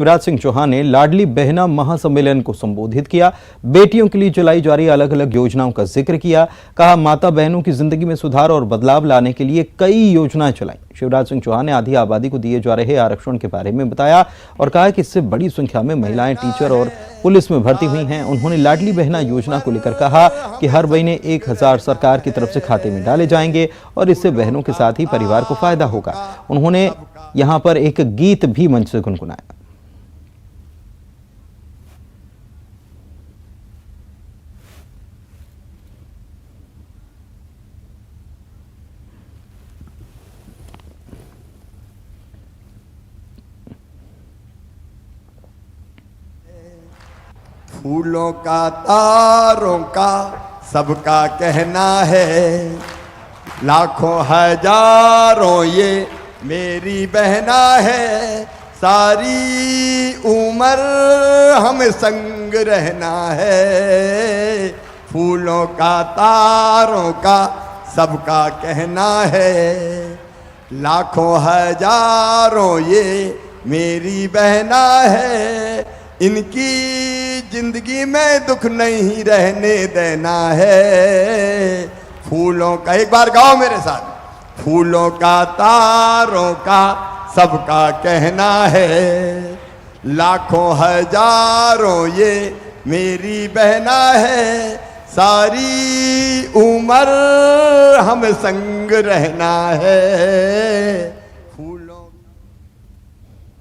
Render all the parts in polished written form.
शिवराज सिंह चौहान ने लाडली बहना महासम्मेलन को संबोधित किया। बेटियों के लिए चलाई जा रही अलग अलग योजनाओं का जिक्र किया। कहा, माता बहनों की जिंदगी में सुधार और बदलाव लाने के लिए कई योजनाएं चलाई। शिवराज सिंह चौहान ने आधी आबादी को दिए जा रहे आरक्षण के बारे में बताया और कहा कि इससे बड़ी संख्या में महिलाएं टीचर और पुलिस में भर्ती हुई हैं। उन्होंने लाडली बहना योजना को लेकर कहा कि हर महीने 1000 सरकार की तरफ से खाते में डाले जाएंगे और इससे बहनों के साथ ही परिवार को फायदा होगा। उन्होंने यहां पर एक गीत भी मंच से गुनगुनाया। फूलों का तारों का सबका कहना है, लाखों हजारों ये मेरी बहना है, सारी उम्र हम संग रहना है। फूलों का तारों का सबका कहना है, लाखों हजारों ये मेरी बहना है, इनकी जिंदगी में दुख नहीं रहने देना है। फूलों का, एक बार गाओ मेरे साथ, फूलों का तारों का सबका कहना है, लाखों हजारों ये मेरी बहना है, सारी उम्र हम संग रहना है। फूलों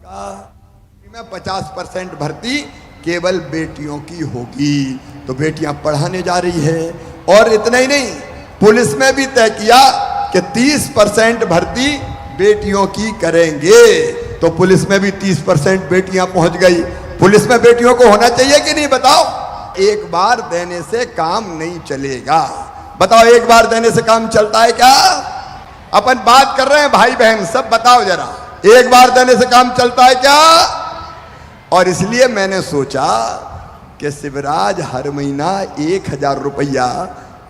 का 50% भर्ती केवल बेटियों की होगी, तो बेटियां पढ़ाने जा रही है। और इतना ही नहीं, पुलिस में भी तय किया कि 30% भर्ती बेटियों की करेंगे, तो पुलिस में भी 30% बेटियां पहुंच गई। पुलिस में बेटियों को होना चाहिए कि नहीं, बताओ। एक बार देने से काम नहीं चलेगा, बताओ, एक बार देने से काम चलता है क्या? अपन बात कर रहे हैं भाई बहन सब, बताओ जरा, एक बार देने से काम चलता है क्या? और इसलिए मैंने सोचा कि शिवराज हर महीना 1000 रुपया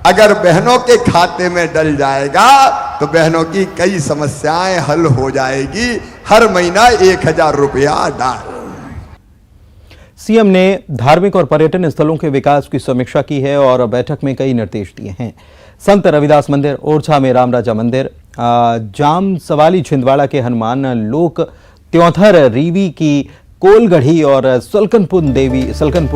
अगर बहनों के खाते में डल जाएगा तो बहनों की कई समस्याएं हल हो जाएगी। हर महीना 1000 रुपया डाल। सीएम ने धार्मिक और पर्यटन स्थलों के विकास की समीक्षा की है और बैठक में कई निर्देश दिए हैं। संत रविदास मंदिर, ओरछा में रामराजा मंदिर, जाम सवाली छिंदवाड़ा के हनुमान लोक, त्योंथर रीवी की कोलगढ़ी और सलकनपुर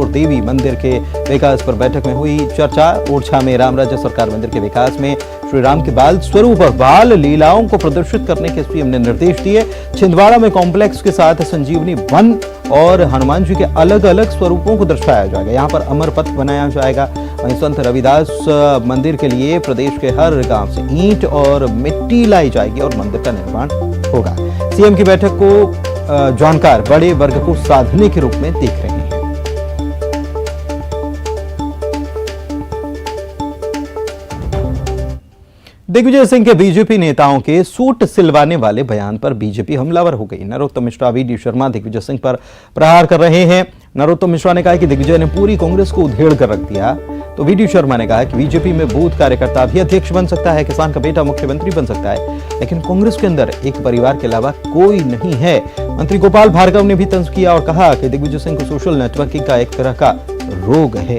देवी मंदिर के विकास पर बैठक में हुई चर्चा। ओरछा में रामराजा सरकार मंदिर के विकास में श्री राम के बाल स्वरूप और बाल लीलाओं को प्रदर्शित करने के सीएम ने निर्देश दिए। छिंदवाड़ा में कॉम्प्लेक्स के साथ संजीवनी वन और हनुमान जी के अलग अलग स्वरूपों को दर्शाया जाएगा। यहाँ पर अमर पथ बनाया जाएगा। वहीं संत रविदास मंदिर के लिए प्रदेश के हर गांव से ईंट और मिट्टी लाई जाएगी और मंदिर का निर्माण होगा। सीएम की बैठक को जानकार बड़े वर्ग को साधने के रूप में देख रहे हैं। दिग्विजय सिंह के बीजेपी नेताओं के सूट सिलवाने वाले बयान पर बीजेपी हमलावर हो गई। नरोत्तम मिश्रा, वीडी शर्मा दिग्विजय सिंह पर प्रहार कर रहे हैं। नरोत्तम मिश्रा ने कहा कि दिग्विजय ने पूरी कांग्रेस को उधेड़ कर रख दिया, तो वीडी शर्मा ने कहा कि बीजेपी में बूथ कार्यकर्ता भी अध्यक्ष बन सकता है, किसान का बेटा मुख्यमंत्री बन सकता है, लेकिन कांग्रेस के अंदर एक परिवार के अलावा कोई नहीं है। मंत्री गोपाल भार्गव ने भी तंज किया और कहा कि दिग्विजय सिंह को सोशल नेटवर्किंग का एक तरह का रोग है।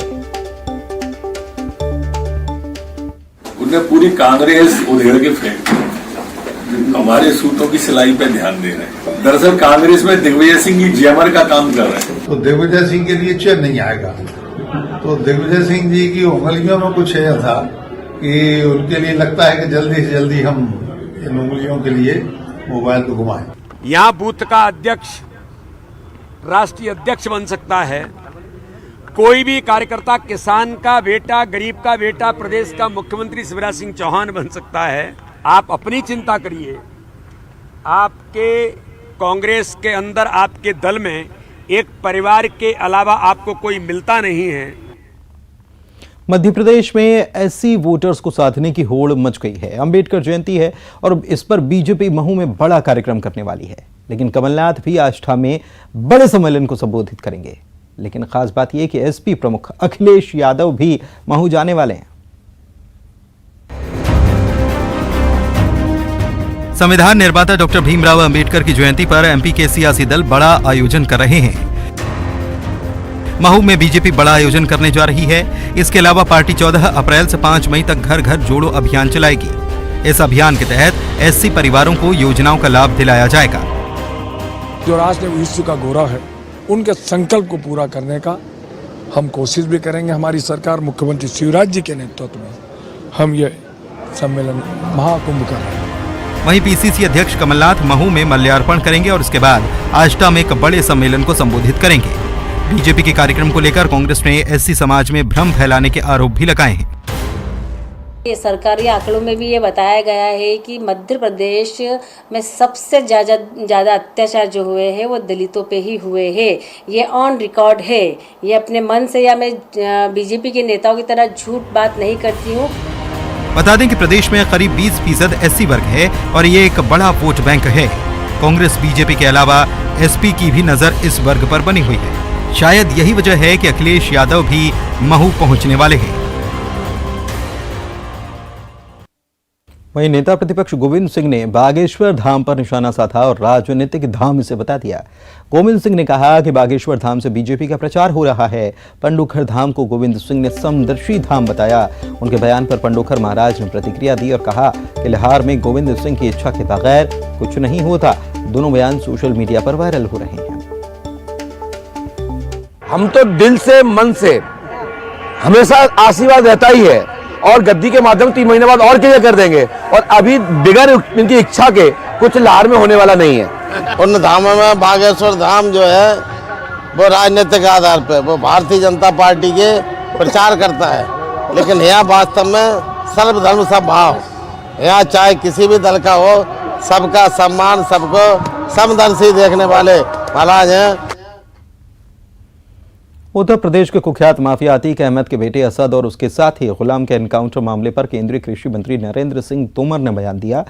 उन्हें पूरी कांग्रेस उधेड़ के फेंक दी, हमारे सूटों की सिलाई पे ध्यान दे रहे हैं। दरअसल कांग्रेस में दिग्विजय सिंह की जैमर का काम कर रहे हैं। तो दिग्विजय सिंह के लिए चेयर नहीं आएगा, तो दिग्विजय सिंह जी की उंगलियों में कुछ ऐसा कि उनके लिए लगता है कि जल्दी से जल्दी हम इन उंगलियों के लिए मोबाइल को घुमाएं। यहाँ बूथ का अध्यक्ष राष्ट्रीय अध्यक्ष बन सकता है, कोई भी कार्यकर्ता किसान का बेटा, गरीब का बेटा, प्रदेश का मुख्यमंत्री शिवराज सिंह चौहान बन सकता है। आप अपनी चिंता करिए, आपके कांग्रेस के अंदर, आपके दल में एक परिवार के अलावा आपको कोई मिलता नहीं है। मध्य प्रदेश में एससी वोटर्स को साधने की होड़ मच गई है। अंबेडकर जयंती है और इस पर बीजेपी महू में बड़ा कार्यक्रम करने वाली है, लेकिन कमलनाथ भी आष्ठा में बड़े सम्मेलन को संबोधित करेंगे। लेकिन खास बात यह कि एसपी प्रमुख अखिलेश यादव भी महू जाने वाले हैं। संविधान निर्माता डॉक्टर भीमराव अंबेडकर की जयंती पर एमपी के सियासी दल बड़ा आयोजन कर रहे हैं। महू में बीजेपी बड़ा आयोजन करने जा रही है। इसके अलावा पार्टी 14 अप्रैल से 5 मई तक घर घर जोड़ो अभियान चलाएगी। इस अभियान के तहत एससी परिवारों को योजनाओं का लाभ दिलाया जाएगा। जो राष्ट्र विश्व का गौरव है, उनके संकल्प को पूरा करने का हम कोशिश भी करेंगे। हमारी सरकार मुख्यमंत्री शिवराज जी के नेतृत्व में हम ये सम्मेलन महाकुंभ कर रहे हैं। वहीं पीसीसी अध्यक्ष कमलनाथ महू में माल्यार्पण करेंगे और इसके बाद आष्टा में एक बड़े सम्मेलन को संबोधित करेंगे। बीजेपी के कार्यक्रम को लेकर कांग्रेस ने एससी समाज में भ्रम फैलाने के आरोप भी लगाए हैं। ये सरकारी आंकड़ों में भी ये बताया गया है कि मध्य प्रदेश में सबसे ज़्यादा अत्याचार जो हुए हैं वो दलितों पे ही हुए हैं। ये ऑन रिकॉर्ड है। ये अपने मन से या मैं बीजेपी के नेताओं की तरह झूठ बात नहीं करती हूँ। बता दें कि प्रदेश में करीब 20% एससी वर्ग है और ये एक बड़ा वोट बैंक है। कांग्रेस बीजेपी के अलावा एसपी की भी नजर इस वर्ग पर बनी हुई है। शायद यही वजह है कि अखिलेश यादव भी महू पहुंचने वाले हैं। वहीं नेता प्रतिपक्ष गोविंद सिंह ने बागेश्वर धाम पर निशाना साधा और राजनीतिक धाम इसे बता दिया। गोविंद सिंह ने कहा कि बागेश्वर धाम से बीजेपी का प्रचार हो रहा है। पंडोखर धाम को गोविंद सिंह ने समदर्शी धाम बताया। उनके बयान पर पंडोखर महाराज ने प्रतिक्रिया दी और कहा कि लाहौर में गोविंद सिंह की इच्छा के बगैर कुछ नहीं होता। दोनों बयान सोशल मीडिया पर वायरल हो रहे हैं। हम तो दिल से मन से हमेशा आशीर्वाद रहता ही है और गद्दी के माध्यम 3 महीने बाद और क्या कर देंगे। और अभी बिगड़ इनकी इच्छा के कुछ लाहौर में होने वाला नहीं है। उन धामों में बागेश्वर धाम जो है वो राजनीतिक आधार पर वो भारतीय जनता पार्टी के प्रचार करता है, लेकिन यहाँ वास्तव में सर्वधर्म सब भाव, यहाँ चाहे किसी भी दल का हो, सबका सम्मान, सबको समदर्शी देखने वाले महाराज हैं। उत्तर प्रदेश के कुख्यात माफिया अतीक अहमद के बेटे असद और उसके साथी गुलाम के एनकाउंटर मामले पर केंद्रीय कृषि मंत्री नरेंद्र सिंह तोमर ने बयान दिया।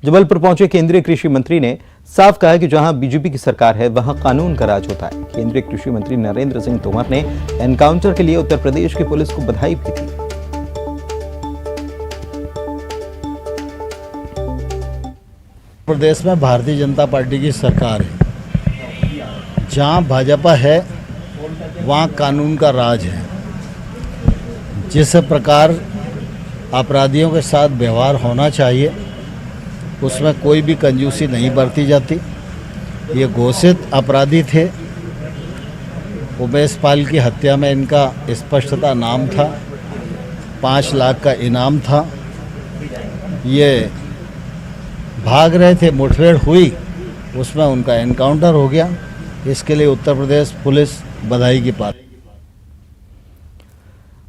जबलपुर पहुंचे केंद्रीय कृषि मंत्री ने साफ कहा कि जहां बीजेपी की सरकार है वहां कानून का राज होता है। केंद्रीय कृषि मंत्री नरेंद्र सिंह तोमर ने एनकाउंटर के लिए उत्तर प्रदेश की पुलिस को बधाई भी दी। प्रदेश में भारतीय जनता पार्टी की सरकार है। जहां भाजपा है वहाँ कानून का राज है। जिस प्रकार अपराधियों के साथ व्यवहार होना चाहिए उसमें कोई भी कंजूसी नहीं बरती जाती। ये घोषित अपराधी थे। उमेश पाल की हत्या में इनका स्पष्टता नाम था, 5 लाख का इनाम था। ये भाग रहे थे, मुठभेड़ हुई, उसमें उनका एनकाउंटर हो गया। इसके लिए उत्तर प्रदेश पुलिस बधाई की पात्र।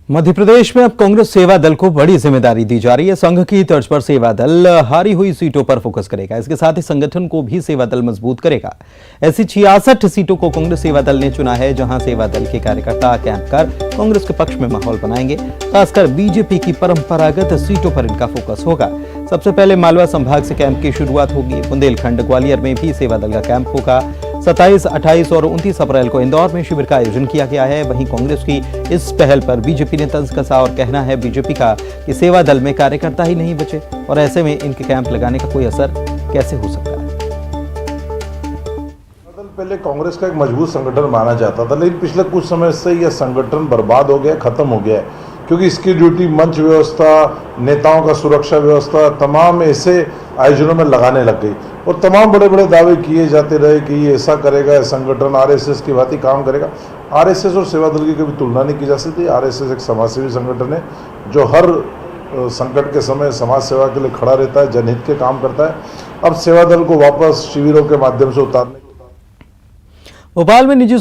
मध्य प्रदेश में अब कांग्रेस सेवा दल को बड़ी जिम्मेदारी दी जा रही है। संघ की तर्ज पर सेवा दल हारी हुई सीटों पर फोकस करेगा। इसके साथ ही संगठन को भी सेवा दल मजबूत करेगा। ऐसी 66 सीटों को कांग्रेस सेवा दल ने चुना है, जहां सेवा दल के कार्यकर्ता कैंप कर कांग्रेस के पक्ष में माहौल बनाएंगे। खासकर बीजेपी की परंपरागत सीटों पर इनका फोकस होगा। सबसे पहले मालवा संभाग से कैंप की शुरुआत होगी। बुंदेलखंड ग्वालियर में भी सेवा दल का कैंप होगा। 27, 28 और 29 अप्रैल को इंदौर में शिविर का आयोजन किया गया है। वहीं कांग्रेस की इस पहल पर बीजेपी ने तंज कसा और कहना है बीजेपी का कि सेवा दल में कार्यकर्ता ही नहीं बचे और ऐसे में इनके कैंप लगाने का कोई असर कैसे हो सकता है। पहले कांग्रेस का एक मजबूत संगठन माना जाता था, लेकिन पिछले कुछ समय से यह संगठन बर्बाद हो गया, खत्म हो गया है। क्योंकि इसकी ड्यूटी मंच व्यवस्था, नेताओं का सुरक्षा व्यवस्था, तमाम ऐसे आयोजनों में लगाने लग गई और तमाम बड़े बड़े दावे किए जाते रहे कि ये ऐसा करेगा, संगठन आरएसएस की भांति काम करेगा। आरएसएस और सेवा दल की कभी तुलना नहीं की जा सकती। आरएसएस एक समाजसेवी संगठन है जो हर संकट के समय समाज सेवा के लिए खड़ा रहता है, जनहित के काम करता है। अब सेवा दल को वापस शिविरों के माध्यम से उतारने भोपाल में निजी